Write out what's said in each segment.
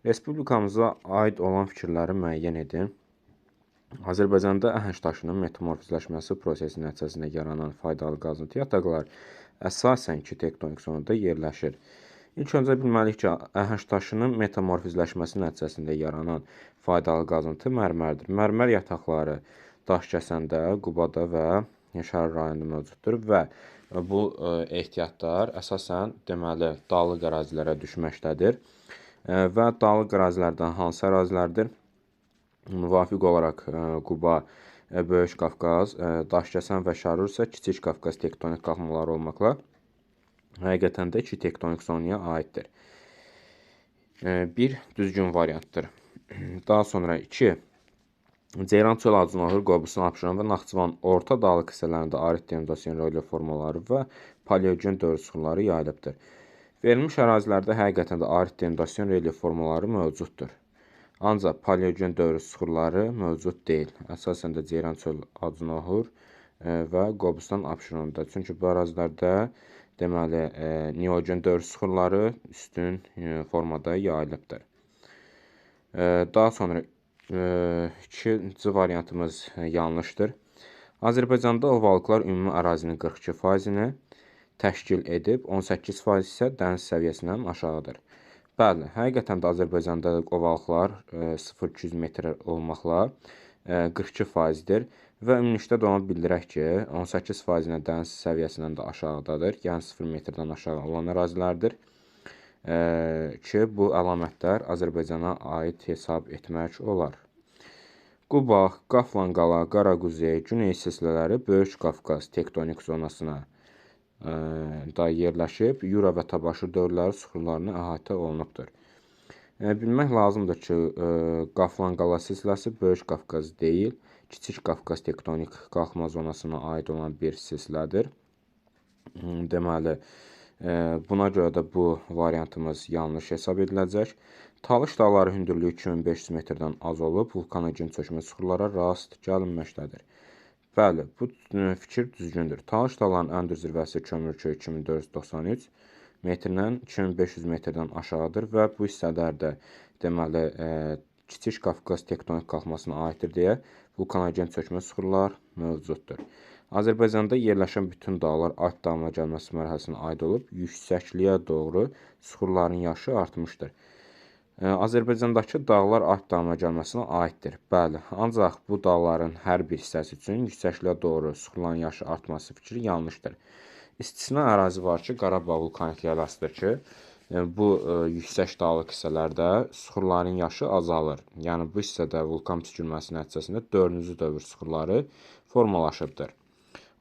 Respublikamıza aid olan fikirləri müəyyən edin. Azərbaycanda əhəng daşının metamorfizləşməsi prosesi nəticəsində yaranan faydalı qazıntı yataqları əsasən iki tektonik zonada yerləşir. İlk öncə bilməliyik ki, əhəng daşının metamorfizləşməsi nəticəsində yaranan faydalı qazıntı mərmərdir. Mərmər yataqları Daşkəsəndə, Qubada və Şərur rayonunda mövcuddur və bu ehtiyatlar əsasən dağlıq ərazilərə düşməkdədir. Və dağlıq ərazilərdən hansı ərazilərdir? Müvafiq olaraq Quba, Böyük Qafqaz, Daşkəsən və Şərur isə Kiçik Qafqaz tektonik qalxmaları olmaqla həqiqətən də iki tektonik zonaya aiddir. 1. Düzgün variantdır. Daha sonra 2. Ceyran çöl Acınahır, Qobustan, Abşeron və Naxçıvanın orta dağlıq hissələrində arid denudasiyon relyef formaları və paleogen dövr süxurları yayılıbdır. Verilmiş ərazilərdə həqiqətən də arid denudasiyon relyef formaları mövcuddur. Ancaq paleogen dövr süxurları mövcud deyil. Əsasən də Ceyran çöl Acınahır və Qobustan, Abşeronda. Çünki bu ərazilərdə neogen dövr süxurları üstün formada yayılıbdır. Daha sonra ikinci variantımız yanlışdır. Azərbaycanda ovalıqlar ümumi ərazinin 42%-ni təşkil edib, 18% isə dəniz səviyyəsindən aşağıdır. Bəli, həqiqətən də Azərbaycanda ovalıqlar 0-200 metr olmaqla 42%-dir və ümumilikdə də onu bildirək ki, 18%-nə dəniz səviyyəsindən də aşağıdadır, yəni 0 metrdən aşağı olan ərazilərdir ki, bu əlamətlər Azərbaycana aid hesab etmək olar. Quba, Qaflanqala, Qaraquzey, Güney silsilələri Böyük Qafqaz tektonik zonasına da yerləşib, Yura və Tabaşır dövrləri süxurlarına əhatə olunubdur. Bilmək lazımdır ki, Qaflanqala silsiləsi Böyük Qafqaz deyil, Kiçik Qafqaz tektonik qalxma zonasına aid olan bir silsilədir. Deməli, buna görə də bu variantımız yanlış hesab ediləcək. Talış dağları hündürlüyü 2500 metrdən az olub, vulkanogen çökmə süxurlara rast gəlinməkdədir. Bəli, bu fikir düzgündür. Talış dağlarının ən düz zirvəsi Kömürköy 2493 metrdən 2500 metrdən aşağıdır və bu hissələrdə Kiçik Qafqaz tektonik qalxmasına aiddir deyə vulkanogen çökmə süxurlar mövcuddur. Azərbaycanda yerləşən bütün dağlar alt damla gəlməsi mərhələsinə aid olub, yüksəkliyə doğru süxurların yaşı artmışdır. Azərbaycandakı dağlar alt damla gəlməsinə aiddir. Bəli, ancaq bu dağların hər bir hissəsi üçün yüksəkliyə doğru süxurların yaşı artması fikri yanlışdır. İstisna ərazi var ki, Qarabağ vulkanik yaylasıdır ki, bu yüksək dağlıq hissələrdə süxurların yaşı azalır. Yəni, bu hissədə vulkan püskürməsi nəticəsində 4-cü dövr süxurları formalaşıbdır.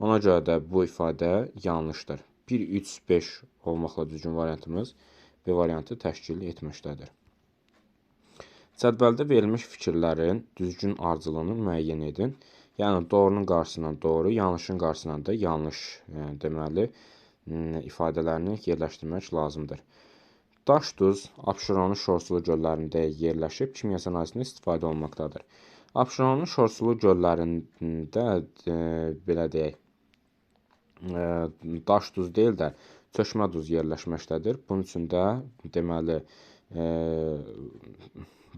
Ona görə də bu ifadə yanlışdır. 1, 3, 5 olmaqla düzgün variantımız B variantı təşkil etməkdədir. Cədvəldə verilmiş fikirlərin düzgün ardıcıllığını müəyyən edin. Yəni, doğrunun qarşısından doğru, yanlışın qarşısından da yanlış ifadələrini yerləşdirmək lazımdır. Daş-Duz, Abşeronun şorsulu göllərində yerləşib, kimya sənayesində istifadə olunmaqdadır. Abşeronun şorsulu göllərində, belə deyək, daş-duz deyil də çökmə duz yerləşməkdədir. Bunun üçün də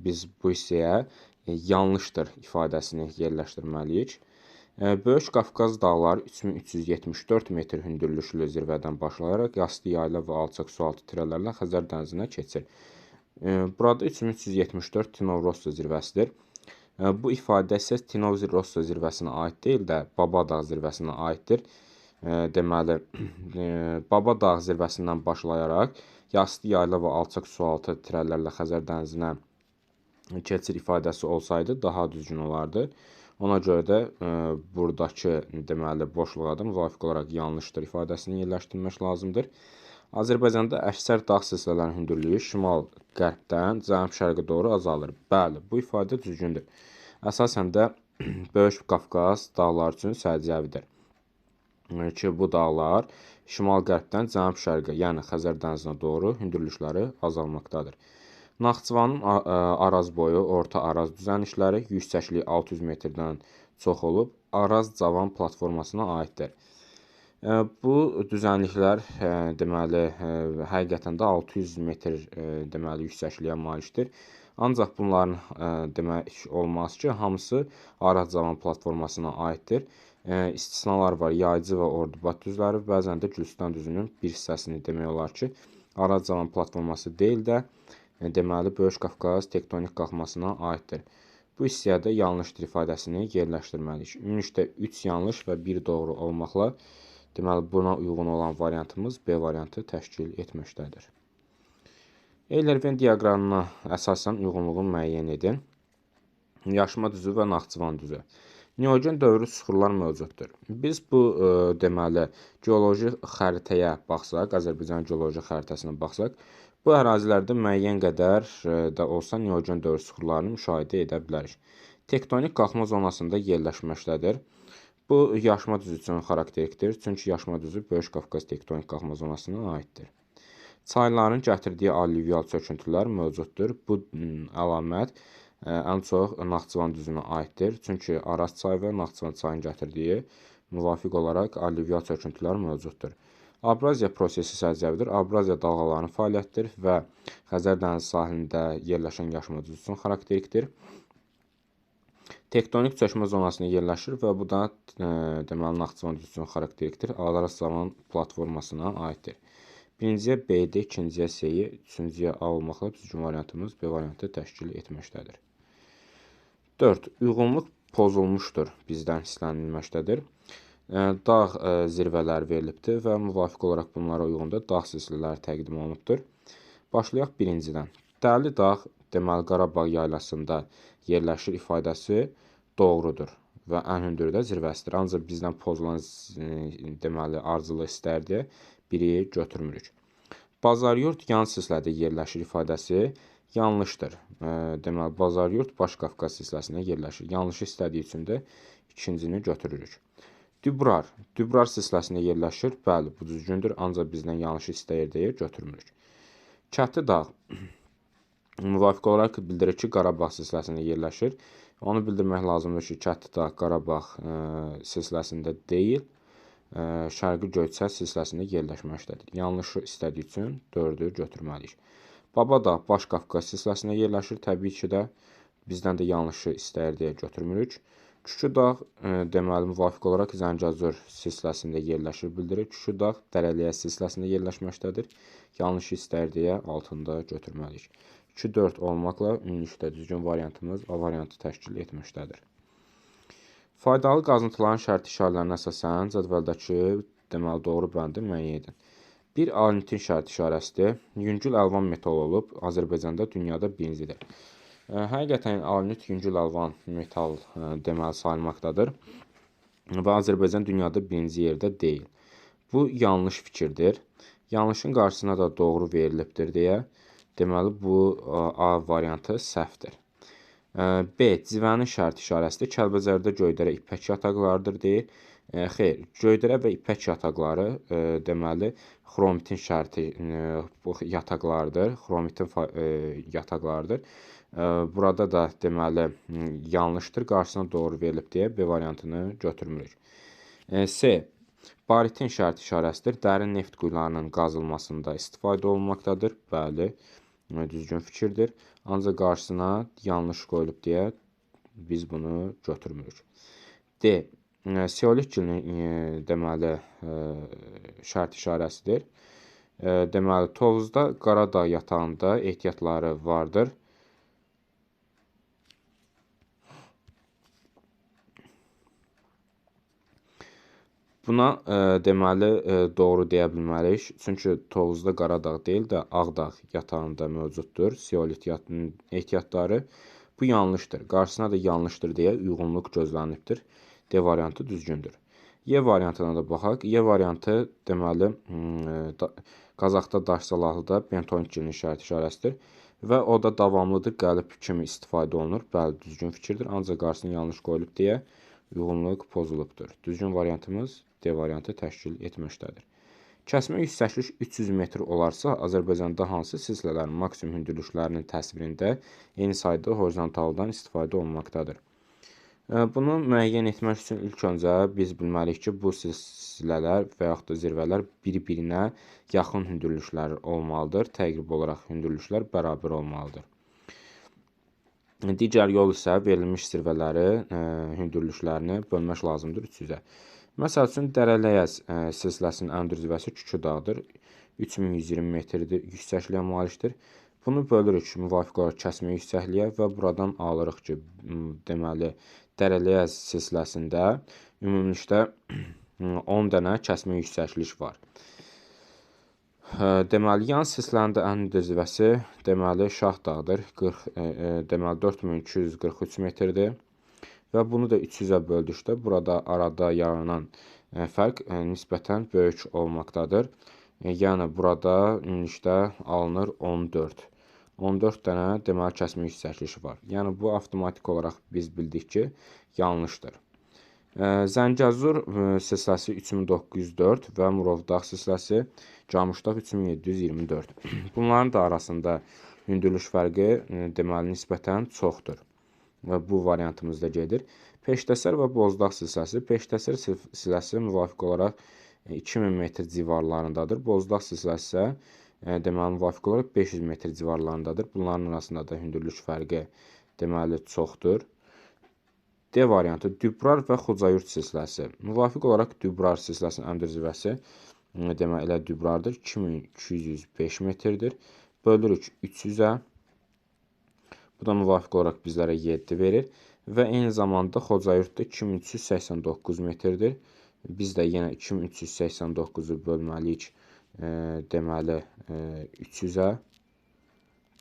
biz bu hissəyə yanlışdır ifadəsini yerləşdirməliyik. Böyük Qafqaz dağları 3374 metr hündürlüklü zirvədən başlayaraq yastı yayla və alçaq sualtı tirələrlə Xəzər dənizinə keçir. Burada 3374 Tinov-Rosso zirvəsidir. Bu ifadə isə Tinov-Rosso zirvəsinə aid deyil də Babadağ zirvəsinə aiddir. Deməli, Babadağ zirvəsindən başlayaraq yastı yayla və alçaq sualtı tirələrlə Xəzər dənizinə keçir ifadəsi olsaydı daha düzgün olardı. Ona görə də buradakı boşluğa da müvafiq olaraq yanlışdır ifadəsini yerləşdirmək lazımdır. Azərbaycanda əksər dağ silsilələrinin hündürlüyü şimal-qərbdən cənub-şərqə doğru azalır. Bəli, bu ifadə düzgündür. Əsasən də Böyük Qafqaz dağlar üçün səciyyəvidir ki, bu dağlar şimal-qərbdən cənub-şərqə, yəni Xəzər dənizinə doğru hündürlükləri azalmaqdadır. Naxçıvanın Araz boyu orta Araz düzənlikləri yüksəkliyi 600 metrdən çox olub, Araz Cavan platformasına aiddir. Bu düzənliklər deməli həqiqətən də 600 metr deməli yüksəkliyə malikdir. Ancaq bunların demək olmaz ki, hamısı Araz-Cavan platformasına aiddir. İstisnalar var. Yaycı və Ordubad düzləri, bəzən də Gülüstan düzünün bir hissəsini demək olar ki, Araz-Cavan platforması deyil də deməli Böyük Qafqaz tektonik qalxmasına aiddir. Bu hissəyə də yanlışdır ifadəsini yerləşdirməliyik. Ümumilikdə 3 yanlış və 1 doğru olmaqla deməli buna uyğun olan variantımız B variantı təşkil etməkdədir. Eyler-Venn diaqramına əsasən uyğunluğu müəyyən edin. Yaşma düzü və Naxçıvan düzü. Neogen dövrü süxurlar mövcuddur. Biz bu deməli geoloji xəritəyə baxsaq, Azərbaycan geoloji xəritəsinə baxsaq, bu ərazilərdə müəyyən qədər də olsa Neogen dövrü süxurlarını müşahidə edə bilərik. Tektonik qalxma zonasında yerləşməkdədir. Bu yaşma düzü üçün xarakterikdir, çünki yaşma düzü Böyük Qafqaz tektonik qalxma zonasına aiddir. Çayların gətirdiyi alluvial çöküntülər mövcuddur. Bu əlamət ən çox Naxçıvan düzünə aiddir. Çünki Araz çayı və Naxçıvan çayının gətirdiyi müvafiq olaraq alluvial çöküntülər mövcuddur. Abraziya prosesi səciyyəvidir. Abraziya dalğalarının fəaliyyətdir və Xəzər dənizi sahilində yerləşən yaşma düzü üçün xarakterikdir. Tektonik çökmə zonasına yerləşir və bu da deməli Naxçıvan düzü üçün xarakterikdir. Araz-Cavan platformasına aiddir. Birinciyə B-də, ikinciyə C-yi, üçüncüyə A olmaqla düzgün variantımız B variantı təşkil etməkdədir. 4. Uyğunluq pozulmuşdur bizdən hisslənilməkdədir. Dağ zirvələri verilibdir və müvafiq olaraq bunlara uyğun da dağ silsilələri təqdim olunubdur. Başlayaq birincidən. Dəli dağ deməli Qarabağ yaylasında yerləşir ifadəsi doğrudur və ən hündürdə zirvəsidir. Ancaq bizdən pozulan deməli ardıcılı istərdi. Biri götürmürük. Bazaryurt yan silsilədə yerləşir ifadəsi yanlışdır. Deməli, Bazaryurt Baş Qafqaz silsiləsində yerləşir. Yanlışı istədiyi üçün də ikincini götürürük. Dübrar silsiləsində yerləşir. Bəli, bu düzgündür. Ancaq bizdən yanlışı istəyir deyə götürmürük. Kəti dağ müvafiq olaraq bildirir ki, Qarabağ silsiləsində yerləşir. Onu bildirmək lazımdır ki, Kəti dağ Qarabağ silsiləsində deyil. Şərqi Göyçə silsiləsində yerləşməkdədir. Yanlışı istədiyi üçün 4-ü götürməliyik. Babadağ Baş Qafqaz silsiləsində yerləşir. Təbii ki də bizdən də yanlışı istəyir deyə götürmürük. Küküdağ deməli müvafiq olaraq Zəngəzur silsiləsində yerləşir bildirir. Küküdağ Dərəliyə silsiləsində yerləşməkdədir. Yanlışı istəyir deyə altında götürməliyik. 2-4 olmaqla ümumilikdə düzgün variantımız A variantı təşkil etməkdədir. Faydalı qazıntıların şərti işarələrinə əsasən cədvəldəki deməli doğru bəndi müəyyən edin. Bir alnitin şərti işarəsidir. Yüngül əlvan metal olub, Azərbaycanda dünyada birincidir. Həqiqətən alnit yüngül əlvan metal deməli sayılmaqdadır və Azərbaycan dünyada birinci yerdə deyil. Bu yanlış fikirdir. Yanlışın qarşısına da doğru verilibdir deyə deməli bu A variantı səhvdir. B. Civənin şərti işarəsidir. Kəlbəcərdə Göydərə ipək yataqlarıdır deyir. Xeyr, Göydərə və ipək yataqları deməli xromitin şərti yataqlarıdır. Xromitin yataqlarıdır. Burada da deməli yanlışdır. Qarşısına doğru verilib deyə B variantını götürmürük. C. Baritin şərti işarəsidir. Dərin neft quyularının qazılmasında istifadə olunmaqdadır. Bəli, düzgün fikirdir. Ancaq qarşısına yanlış qoyulub deyə biz bunu götürmürük. D. Seolit gilinin deməli şərt işarəsidir. Deməli Tovuzda Qaradağ yatağında ehtiyatları vardır. Buna deməli doğru deyə bilmərik. Çünki Tovuzda Qaradağ deyil də Ağdağ yatağında mövcuddur. Seolit ehtiyatları. Bu yanlışdır. Qarşısına da yanlışdır deyə uyğunluq gözlənilibdir. D variantı düzgündür. Y variantına da baxaq. Y variantı deməli Qazaxda daş salahlıda bentonit şərt işarəsidir və o da davamlıdır, qəlib kimi istifadə olunur. Bəli, düzgün fikirdir. Ancaq qarşısına yanlış qoyulub deyə uyğunluq pozulubdur. Düzgün variantımız D variantı təşkil etməkdədir. Kəsmə yüksəklik 300 metr olarsa, Azərbaycanda hansı silsilələrin maksimum hündürlüklərinin təsvirində eyni sayda horizontaldan istifadə olunmaqdadır? Bunu müəyyən etmək üçün ilk öncə biz bilməliyik ki, bu silsilələr və yaxud da zirvələr bir-birinə yaxın hündürlükləri olmalıdır. Təqrib olaraq hündürlüklər bərabər olmalıdır. Digər yol isə verilmiş zirvələri hündürlüklərini bölmək lazımdır 300-ə. Məsəl üçün, Dərələyəz silsiləsinin ən hündür zirvəsi Kükü dağıdır. 3120 metrdir, yüksəkliyə malikdir. Bunu bölürük müvafiq olaraq kəsmə yüksəkliyə və buradan alırıq ki, deməli, Dərələyəz silsiləsində ümumilikdə 10 dənə kəsmə yüksəklik var. Deməli, yan silsilənin də ən hündür zirvəsi deməli Şah dağıdır. Deməli 4243 metrdir. Və bunu da 300-ə böldükdə burada arada yaranan fərq nisbətən böyük olmaqdadır. Yəni burada ümumilikdə alınır 14. 14 dənə deməli kəsmə yüksəkliyi var. Yəni bu avtomatik olaraq biz bildik ki, yanlışdır. Zəngəzur silsiləsi 3904 və Murovdağ silsiləsi Camışdağ 3724. Bunların da arasında hündürlük fərqi deməli nisbətən çoxdur. Və bu variantımızda gedir. Peştəsər və Bozdağ silsiləsi. Peştəsər silsiləsi müvafiq olaraq 2000 metr civarlarındadır. Bozdağ silsiləsi isə deməli müvafiq olaraq 500 metr civarlarındadır. Bunların arasında da hündürlük fərqi deməli çoxdur. D variantı Dübrar və Xocayurt silsiləsi. Müvafiq olaraq Dübrar silsiləsinin ən hündür zirvəsi deməli elə Dübrardır. 2205 metrdir. Bölürük 300-ə. Bu da müvafiq olaraq bizlərə 7 verir. Və eyni zamanda Xocayurtda 2389 metrdir. Biz də yenə 2389-u bölməliyik deməli 300-ə.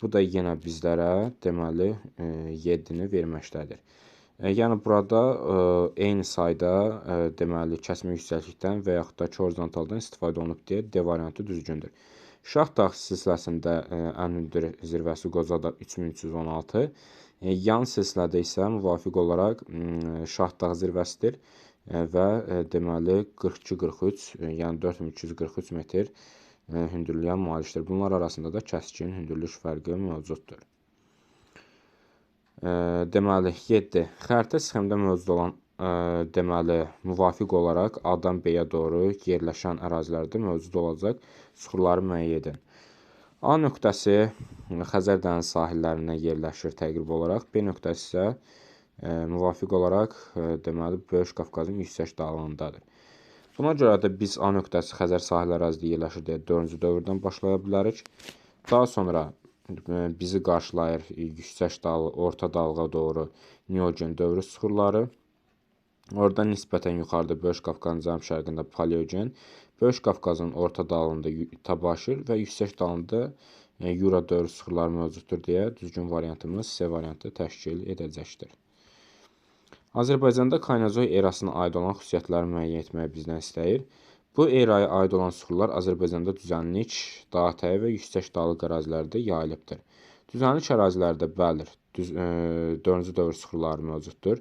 Bu da yenə bizlərə deməli 7-ni verməkdədir. Yəni burada eyni sayda deməli kəsmə yüksəklikdən və yaxud da horizontaldan istifadə olunub deyə D variantı düzgündür. Şahdağ silsiləsində ən hündür zirvəsi Qocadağ 3316. Yan silsilədə isə müvafiq olaraq Şahdağ zirvəsidir və deməli 42-43, yəni 4243 metr hündürlüyə malikdir. Bunlar arasında da kəskin hündürlük fərqi mövcuddur. Deməli 7. Xəritə sxemdə mövcud olan deməli müvafiq olaraq A-dan B-yə doğru yerləşən ərazilərdə mövcud olacaq süxurları müəyyən edin. A nöqtəsi Xəzər dənizi sahillərindən yerləşir təqrib olaraq. B nöqtəsi isə müvafiq olaraq deməli Böyük Qafqazın yüksək dağlığındadır. Buna görə də biz A nöqtəsi Xəzər sahil ərazidə yerləşir deyə 4-cü dövrdən başlaya bilərik. Daha sonra bizi qarşılayır yüksək dalğa, orta dalğa doğru Neogen dövrü süxurları. Orada nisbətən yuxarıda Böyük Qafqazın cənub-şərqində Paleogen, Böyük Qafqazın orta dalında Tabaşir və yüksək dalında Yura dövrü süxurları mövcuddur deyə düzgün variantımız C variantı təşkil edəcəkdir. Azərbaycanda Kaynozoy erasına aid olan xüsusiyyətləri müəyyən etməyi bizdən istəyir. Bu eraya aid olan süxurlar Azərbaycanda düzənlik, dağ-təyi və yüksək dağlıq ərazilərdə yayılıbdır. Düzənlik ərazilərdə bəli, 4-cü dövr süxurları mövcuddur.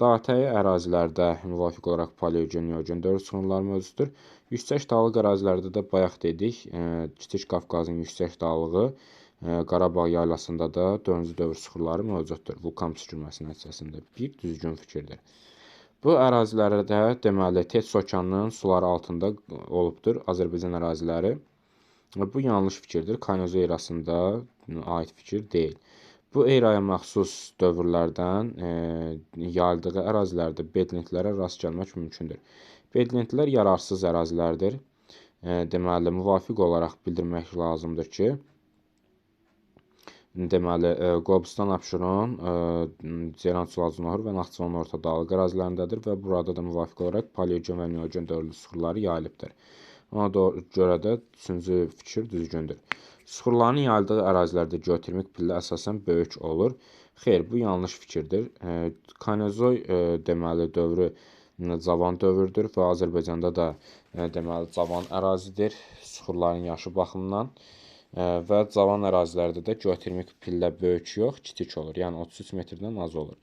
Dağ-təyi ərazilərdə müvafiq olaraq Paleogen, Neogen dövr süxurları mövcuddur. Yüksək dağlıq ərazilərdə də bayaq dedik, Kiçik Qafqazın yüksək dağlığı, Qarabağ yaylasında da 4-cü dövr süxurları mövcuddur. Vulkan püskürməsi nəticəsində bir düzgün fikirdir. Bu ərazilərdə deməli Tets okeanının suları altında olubdur Azərbaycan əraziləri. Bu yanlış fikirdir. Kaynozoy erasında aid fikir deyil. Bu eraya məxsus dövrlərdən yayıldığı ərazilərdə bedlintlərə rast gəlmək mümkündür. Bedlintlər yararsız ərazilərdir. Deməli müvafiq olaraq bildirmək lazımdır ki, deməli Qobustan, Abşeron, Ceyran, Sulacınahur və Naxçıvanın orta dağlıq ərazilərindədir və burada da müvafiq olaraq Paleogen və Neogen dövrlü süxurları yayılıbdır. Ona görə də 3-cü fikir düzgündür. Süxurların yayıldığı ərazilərdə geotermik pillə əsasən böyük olur. Xeyr, bu yanlış fikirdir. Kaynozoy deməli dövrü cavan dövrdür və Azərbaycanda da deməli cavan ərazidir süxurların yaşı baxımından. Və cavan ərazilərdə də geotermik pillə böyük yox, kiçik olur. Yəni 33 metrdən az olur.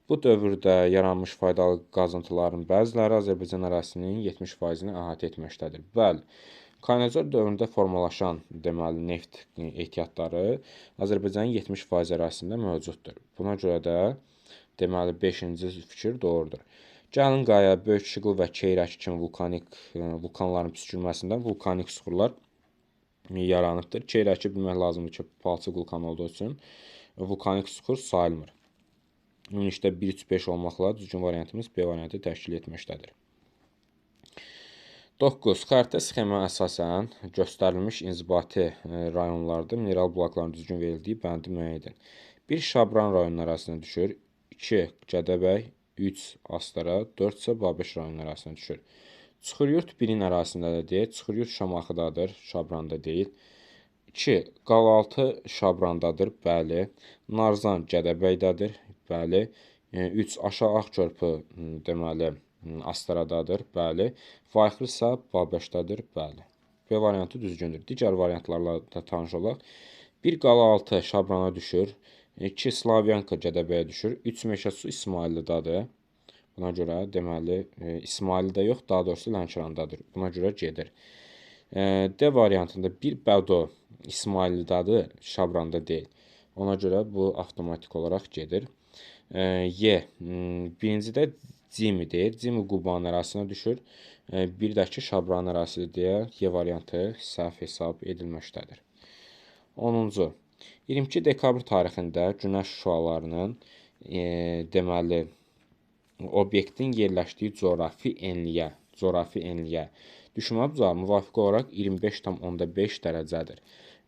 Bu dövrdə yaranmış faydalı qazıntıların bəziləri Azərbaycan ərazisinin 70%-ni əhatə etməkdədir. Bəli, Kaynozoy dövründə formalaşan deməli neft ehtiyatları Azərbaycanın 70% ərazisində mövcuddur. Buna görə də Deməli, 5-ci fikir doğrudur. Gəlin Qaya, Böyük Şıqıl və Keyrək kimi vulkanların püskürməsindən vulkanik süxurlar yaranıbdır. Keyrəki bilmək lazımdır ki, palçıq vulkan olduğu üçün vulkanik süxur sayılmır. Ümumilikdə 1-3-5 olmaqla düzgün variantımız B variantı təşkil etməkdədir. 9. Xəritə sxemə əsasən göstərilmiş inzibati rayonlarda mineral blokların düzgün verildiyi bəndi müəyyən edin. 1. Şabran rayonları arasına düşür. 2. Gədəbəy, 3. Astara, 4 isə Babək rayonları arasına düşür. Çuxuryurt 1-in ərazisindədir deyil. Çuxuryurt Şamaxıdadır, Şabranda deyil. 2. Qalaltı Şabrandadır, bəli. Narzan Gədəbəydədir, bəli. 3. Aşağı Ağkörpü deməli Astaradadır, bəli. Vayxır isə Babəkdədir, bəli. B variantı düzgündür. Digər variantlarla da tanış olaq. 1. Qalaltı Şabrana düşür. 2. Slavyanka Gədəbəyə düşür. 3. Meşəsu İsmaillidadır. Buna görə deməli İsmaillidə yox, daha doğrusu Lənkərandadır. Buna görə gedir. D variantında 1. Bədo İsmaillidadır, Şabranda deyil. Ona görə bu avtomatik olaraq gedir. Y. Birincidə Cimi deyir. Cimi Quban ərazisinə düşür. Bir də ki, Şabran ərazisi deyə Y variantı səhv hesab edilməkdədir. 10-cu. 22 dekabr tarixində günəş şüalarının deməli obyektin yerləşdiyi coğrafi enliyə düşmə bucağı müvafiq olaraq 25,5 dərəcədir.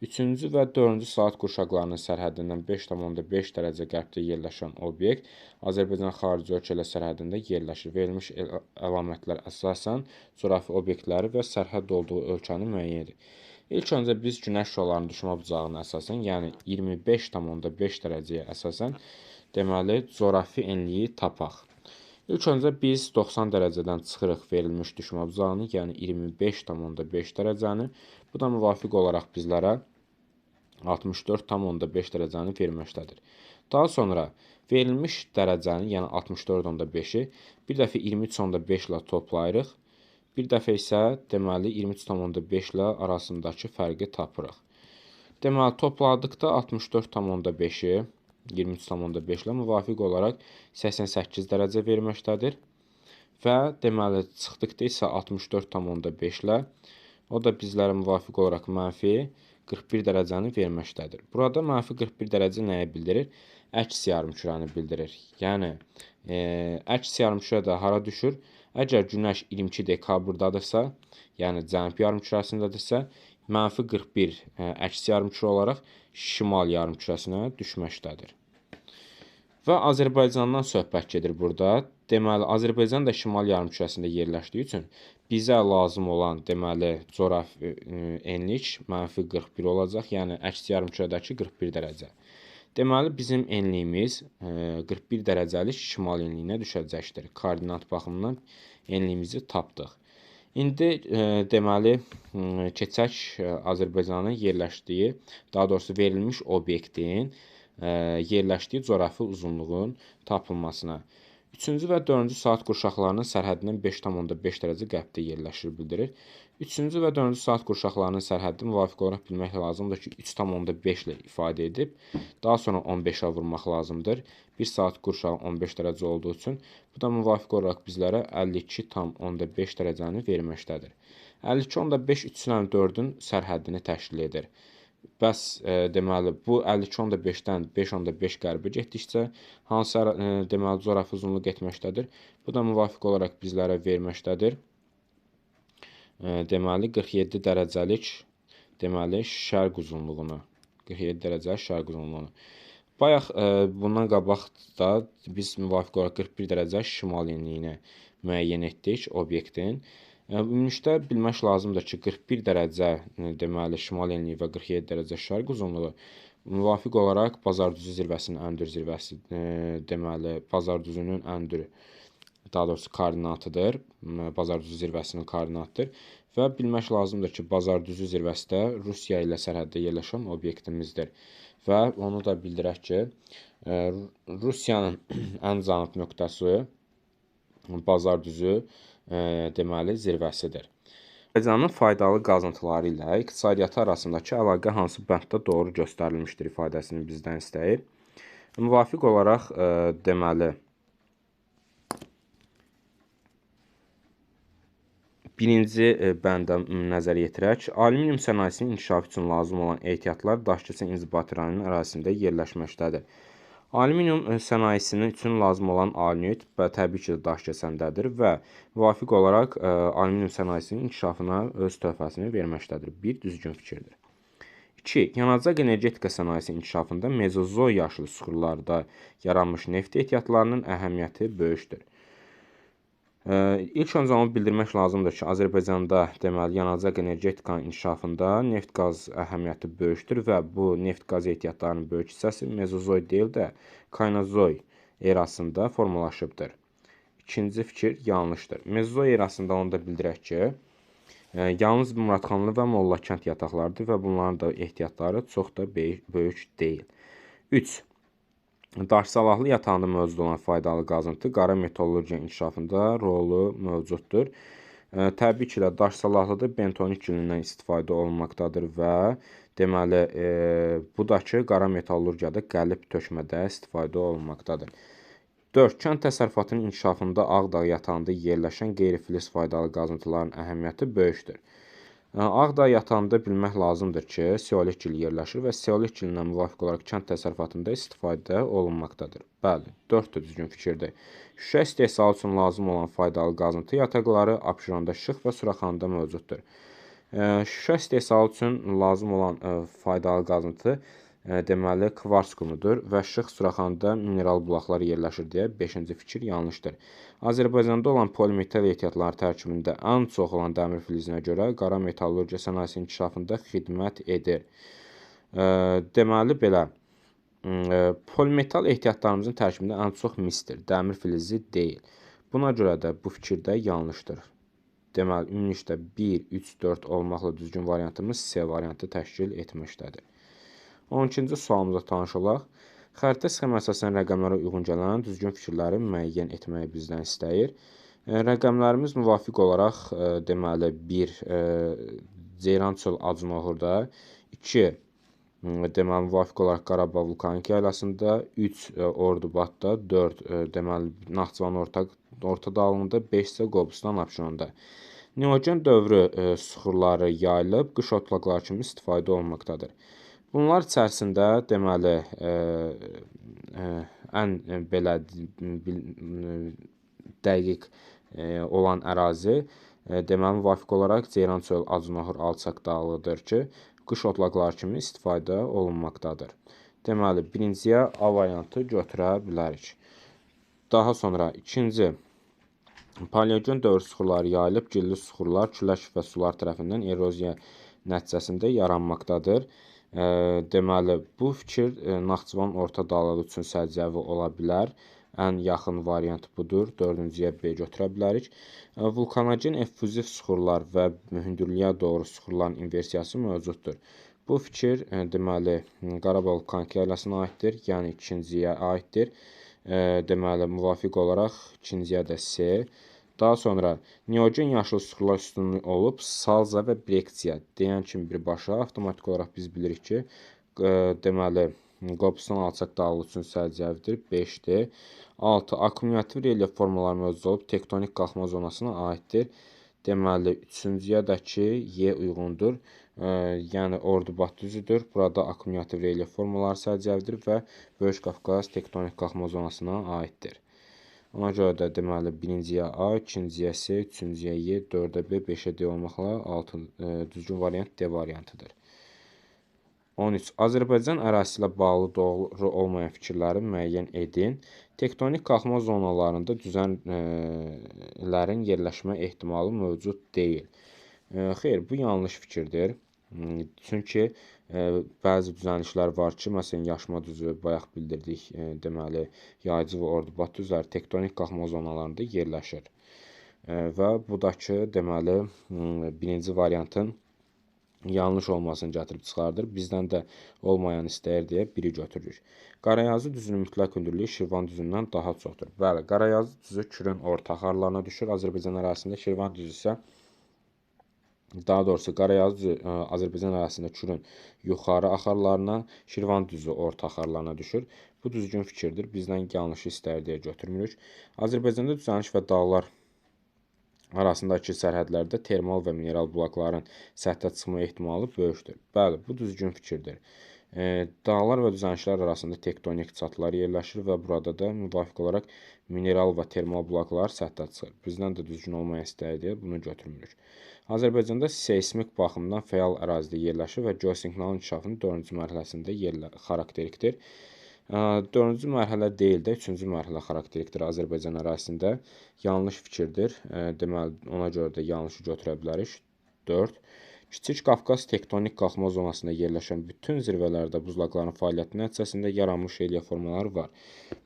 3-cü və 4-cü saat qurşaqlarının sərhəddindən 5,5 dərəcə qərbdə yerləşən obyekt Azərbaycan xarici ölkələr sərhədində yerləşir. Verilmiş əlamətlər əsasən coğrafi obyektləri və sərhəd olduğu ölkəni müəyyən edir. İlk öncə biz günəş şüalarının düşmə bucağına əsasən, yəni 25,5 dərəcəyə əsasən deməli coğrafi enliyi tapaq. İlk öncə biz 90 dərəcədən çıxırıq verilmiş düşmə bucağını, yəni 25,5 dərəcəni. Bu da müvafiq olaraq bizlərə 64,5 dərəcəni verməkdədir. Daha sonra verilmiş dərəcəni, yəni 64,5-i bir dəfə 23,5 ilə toplayırıq. Bir dəfə isə deməli 23,5 ilə arasındakı fərqi tapırıq. Deməli topladıqda 64,5-i 23,5 ilə müvafiq olaraq 88 dərəcə verməkdədir. Və deməli çıxdıqda isə 64,5 ilə o da bizlərə müvafiq olaraq mənfi 41 dərəcəni verməkdədir. Burada mənfi 41 dərəcə nəyi bildirir? Əks yarımkürəni bildirir. Yəni əks yarımkürə də hara düşür? Əgər günəş 22 dekabrdadırsa, yəni cənub yarımkürəsindədirsə, mənfi 41 əks yarımkürə olaraq şimal yarımkürəsinə düşməkdədir. Və Azərbaycandan söhbət gedir burada. Deməli, Azərbaycan da şimal yarımkürəsində yerləşdiyi üçün bizə lazım olan deməli coğrafi enlik mənfi 41 olacaq, yəni əks yarımkürədəki 41 dərəcə. Deməli, bizim enliyimiz 41 dərəcəlik şimal enliyinə düşəcəkdir. Koordinat baxımından enliyimizi tapdıq. İndi deməli, keçək Azərbaycanın yerləşdiyi, daha doğrusu verilmiş obyektin yerləşdiyi coğrafi uzunluğun tapılmasına. 3-cü və 4-cü saat qurşaqlarının sərhəddindən 5,5 dərəcə qərbdə yerləşir bildirir. 3-cü və 4-cü saat qurşaqlarının sərhəddi müvafiq olaraq bilmək lazımdır ki, 3,5 ilə ifadə edib, daha sonra 15-ə vurmaq lazımdır. 1 saat qurşağı 15 dərəcə olduğu üçün, bu da müvafiq olaraq bizlərə 52,5 dərəcəni verməkdədir. 52,5 3,4-ün sərhəddini təşkil edir. Bəs deməli bu 52,5-dən 5,5 qərbə getdikcə hansı deməli coğrafi uzunluq etməkdədir? Bu da müvafiq olaraq bizlərə verməkdədir. Deməli 47 dərəcəlik deməli şərq uzunluğunu. 47 dərəcəlik şərq uzunluğunu. Bayaq bundan qabaq da biz müvafiq olaraq 41 dərəcə şimal enliyini müəyyən etdik obyektin. Ümumilikdə bilmək lazımdır ki, 41 dərəcə deməli şimal enliyi və 47 dərəcə şərq uzunluğu müvafiq olaraq Bazardüzü zirvəsinin ən-dür zirvəsi deməli Bazardüzünün ən-dür daha doğrusu koordinatıdır. Bazardüzü zirvəsinin koordinatıdır və bilmək lazımdır ki, Bazardüzü zirvəsi də Rusiya ilə sərhəddə yerləşən obyektimizdir. Və onu da bildirək ki, Rusiyanın ən cənub nöqtəsi Bazardüzü deməli zirvəsidir. Azərbaycanın faydalı qazıntıları ilə iqtisadiyyatı arasındakı əlaqə hansı bənddə doğru göstərilmişdir ifadəsini bizdən istəyir. Müvafiq olaraq deməli birinci bəndə nəzərə yetirək. Alüminium sənayesinin inkişafı üçün lazım olan ehtiyatlar Daşkəsən inzibati rayonunun ərazisində yerləşməkdədir. Alüminium sənayesinin üçün lazım olan alünyt təbii ki, Daşkəsəndədir və müvafiq olaraq alüminium sənayesinin inkişafına öz töhfəsini verməkdədir. Bir düzgün fikirdir. 2. Yanacaq energetika sənayesinin inkişafında mezozoy yaşlı süxurlarda yaranmış neft ehtiyatlarının əhəmiyyəti böyükdür. İlk öncə onu bildirmək lazımdır ki, Azərbaycanda deməli yanacaq energetikanın inkişafında neft-qaz əhəmiyyəti böyükdür və bu neft-qaz ehtiyatlarının böyük hissəsi mezozoy deyil də kaynozoy erasında formalaşıbdır. İkinci fikir yanlışdır. Mezozoy erasında onu da bildirək ki, yalnız Muradxanlı və Mollakənd yataqlarıdır və bunların da ehtiyatları çox da böyük deyil. 3. Daşsalahlı yatağında mövcud olan faydalı qazıntı qara metallurgiya inkişafında rolu mövcuddur. Təbii ki, daşsalahlıda bentonik gilindən istifadə olunmaqdadır və deməli bu da ki, qara metallurgiyada qəlib tökmədə istifadə olunmaqdadır. 4. Kənd təsərrüfatının inkişafında Ağdağ yatağında yerləşən qeyri-filiz faydalı qazıntıların əhəmiyyəti böyükdür. Ağdağ yatağında bilmək lazımdır ki, seolit gil yerləşir və seolit gilindən müvafiq olaraq kənd təsərrüfatında istifadə olunmaqdadır. Bəli, 4 də düzgün fikirdir. Şüşə istehsalı üçün lazım olan faydalı qazıntı yataqları Abşeronda, Şıx və Suraxanıda mövcuddur. Şüşə istehsalı üçün lazım olan faydalı qazıntı deməli kvars qumudur və Şıx Suraxanıda mineral bulaqlar yerləşir deyə 5-ci fikir yanlışdır. Azərbaycanda olan polimetal ehtiyatları tərkibində ən çox olan dəmir filizinə görə qara metallurgiya sənayesinin inkişafında xidmət edir. Deməli belə polimetal ehtiyatlarımızın tərkibində ən çox misdir, dəmir filizi deyil. Buna görə də bu fikir də yanlışdır. Deməli ümumilikdə 1, 3, 4 olmaqla düzgün variantımız C variantı təşkil etməkdədir. 12-ci sualımıza tanış olaq. Xəritə sxemi əsasən rəqəmlərə uyğun gələn düzgün fikirləri müəyyən etməyi bizdən istəyir. Rəqəmlərimiz müvafiq olaraq deməli 1 Ceyrançöl Acınoğurda, 2 deməli müvafiq olaraq Qarabağ vulkanik yaylasında, 3 Ordubadda, 4 deməli Naxçıvan orta dağlığında, 5 isə Qobustan Abşeronda. Neogen dövrü süxurları yayılıb qış otlaqları kimi istifadə olunmaqdadır. Bunlar içərisində deməli ən belə dəqiq olan ərazi deməli müvafiq olaraq Ceyrançöl Acınoğur alçaq dağlığıdır ki, qış otlaqları kimi istifadə olunmaqdadır. Deməli birinciyə A variantı götürə bilərik. Daha sonra ikinci paleogen dövr süxurları yayılıb gilli süxurlar külək və sular tərəfindən eroziya nəticəsində yaranmaqdadır. Deməli, bu fikir Naxçıvan orta dağlığı üçün səciyyəvi ola bilər. Ən yaxın variant budur. 4-cüyə B götürə bilərik. Vulkanogen effuziv süxurlar və hündürlüyə doğru süxurların inversiyası mövcuddur. Bu fikir deməli Qarabağ vulkanik yaylasına aiddir, yəni ikinciyə aiddir. Deməli, müvafiq olaraq ikinciyə də C. Daha sonra neogen yaşıl süxurlar üstünlüyü olub salza və breksiya deyən kimi birbaşa avtomatik olaraq biz bilirik ki, deməli Qobustan alçaq dağlığı üçün səciyyəvidir, 5-dir. 6. Akkumulyativ relyef formaları mövcud olub tektonik qalxma zonasına aiddir. Deməli 3-cüyə də ki, Y uyğundur. Yəni Ordubad düzüdür. Burada akkumulyativ relyef formaları səciyyəvidir və Böyük Qafqaz tektonik qalxma zonasına aiddir. Ona görə də deməli birinciyə A, ikinciyə C, üçüncüyə Y, 4-ə B, 5-ə D olmaqla düzgün variant D variantıdır. 13. Azərbaycan ərazisi ilə bağlı doğru olmayan fikirləri müəyyən edin. Tektonik qalxma zonalarında düzənlərin yerləşmə ehtimalı mövcud deyil. Xeyr, bu yanlış fikirdir. Çünki bəzi düzənliklər var ki, məsələn, Yaşma düzü, bayaq bildirdik, deməli, Yaycı və Ordubad düzləri tektonik qalxma zonalarında yerləşir. Və bu da ki, deməli, birinci variantın yanlış olmasını gətirib çıxardır. Bizdən də olmayan istəyir deyə biri götürürük. Qarayazı düzünün mütləq hündürlüyü Şirvan düzündən daha çoxdur. Bəli, Qarayazı düzü Kürün orta axarlarına düşür. Azərbaycan ərazisində Şirvan düzü isə daha doğrusu Qarayazı Azərbaycan ərazisində Kürün yuxarı axarlarına, Şirvan düzü orta axarlarına düşür. Bu düzgün fikirdir. Bizdən yanlışı istər deyə götürmürük. Azərbaycanda düzəliş və dağlar arasındakı sərhədlərdə termal və mineral blokların səthə çıxma ehtimalı böyükdür. Bəli, bu düzgün fikirdir. Dağlar və düzəlişlər arasında tektonik çatılar yerləşir və burada da müvafiq olaraq mineral və termal bloklar səthə çıxır. Bizdən də düzgün olmayan istəyi deyə bunu götürmürük. Azərbaycanda seysmik baxımdan fəal ərazidə yerləşir və geosiqnalın inkişafının 4-cü mərhələsində xarakterikdir. 4-cü mərhələ deyil də 3-cü mərhələ xarakterikdir Azərbaycan ərazisində. Yanlış fikirdir. Deməli, ona görə də yanlışı götürə bilərik. 4. Kiçik Qafqaz tektonik qalxma zonasında yerləşən bütün zirvələrdə buzlaqların fəaliyyəti nəticəsində yaranmış relief formaları var.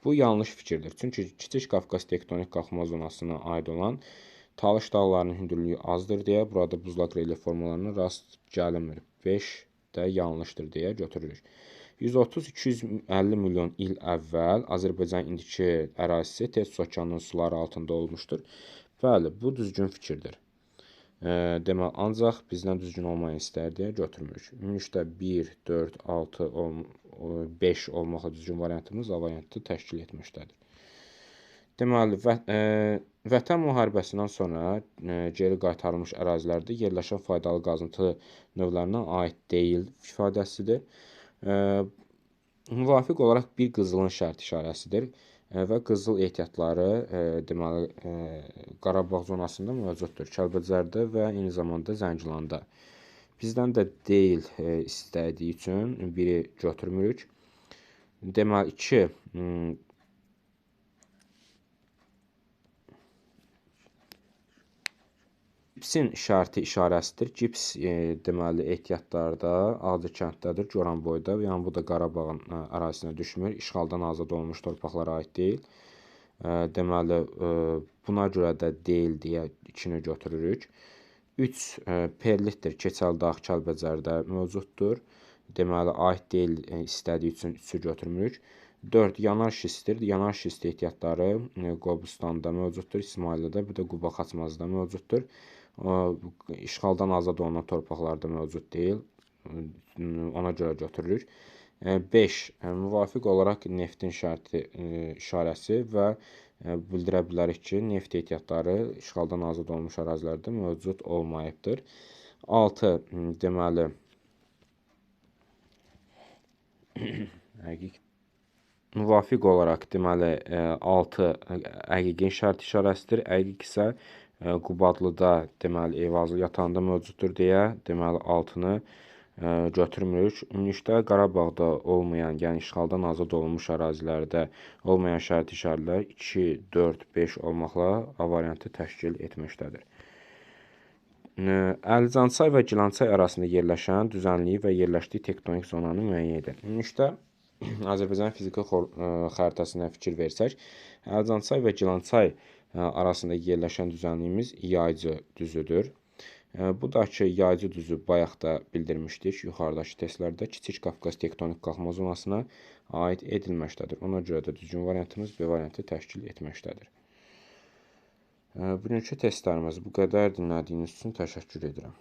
Bu yanlış fikirdir. Çünki Kiçik Qafqaz tektonik qalxma zonasına aid olan Talış dağlarının hündürlüyü azdır deyə burada buzlaq relief formalarına rast gəlinmir. 5 də yanlışdır deyə götürürük. 130-250 milyon il əvvəl Azərbaycan indiki ərazisi Ters okeanın suları altında olmuşdur. Bəli, bu düzgün fikirdir. Deməli, ancaq bizdən düzgün olmayan istər deyə götürmürük. Ümumilikdə 1, 4, 6, 5 olmaqla düzgün variantımız A variantı təşkil etməkdədir. Deməli, Vətən müharibəsindən sonra geri qaytarılmış ərazilərdə yerləşən faydalı qazıntı növlərinə aid deyil ifadəsidir. Müvafiq olaraq bir qızılın şərt işarəsidir və qızıl ehtiyatları deməli Qarabağ zonasında mövcuddur. Kəlbəcərdə və eyni zamanda Zəngilanda. Bizdən də deyil istədiyi üçün biri götürmürük. Deməli 2 Gipsin şərti işarəsidir. Gips deməli ehtiyatlarda Ağca kənddədir, Goranboyda. Yəni bu da Qarabağın ərazisinə düşmür. İşğaldan azad olunmuş torpaqlara aid deyil. Deməli buna görə də deyil deyə 2-ni götürürük. 3 perlitdir. Keçəldağ, Kəlbəcərdə mövcuddur. Deməli aid deyil istədiyi üçün 3-ü götürmürük. 4 yanar şistdir. Yanar şist ehtiyatları Qobustanda mövcuddur, İsmayıllıda, bir də Quba Xaçmazda mövcuddur. İşğaldan azad olunan torpaqlarda mövcud deyil. Ona görə götürürük. 5. Müvafiq olaraq neftin şərti işarəsi və bildirə bilərik ki, neft ehtiyatları işğaldan azad olunmuş ərazilərdə mövcud olmayıbdır. 6. Deməli müvafiq olaraq deməli 6 əqiqin şərt işarəsidir. Əqiq isə Qubadlıda deməli Eyvazlı yatağında mövcuddur deyə deməli 6-nı götürmürük. Ümumilikdə Qarabağda olmayan, yəni işğaldan azad olunmuş ərazilərdə olmayan şərt işarələr 2, 4, 5 olmaqla A variantı təşkil etməkdədir. Əlicançay və Gilançay arasında yerləşən düzənliyi və yerləşdiyi tektonik zonanı müəyyən edin. Ümumilikdə Azərbaycan fiziki xəritəsinə fikir versək, Əlicançay və Gilançay arasında yerləşən düzənliyimiz yaycı düzüdür. Bu da ki, yaycı düzü bayaq da bildirmişdik yuxarıdakı testlərdə Kiçik Qafqaz tektonik qalxma zonasına aid edilməkdədir. Ona görə də düzgün variantımız B variantı təşkil etməkdədir. Bugünkü testlərimiz bu qədər. Dinlədiyiniz üçün təşəkkür edirəm.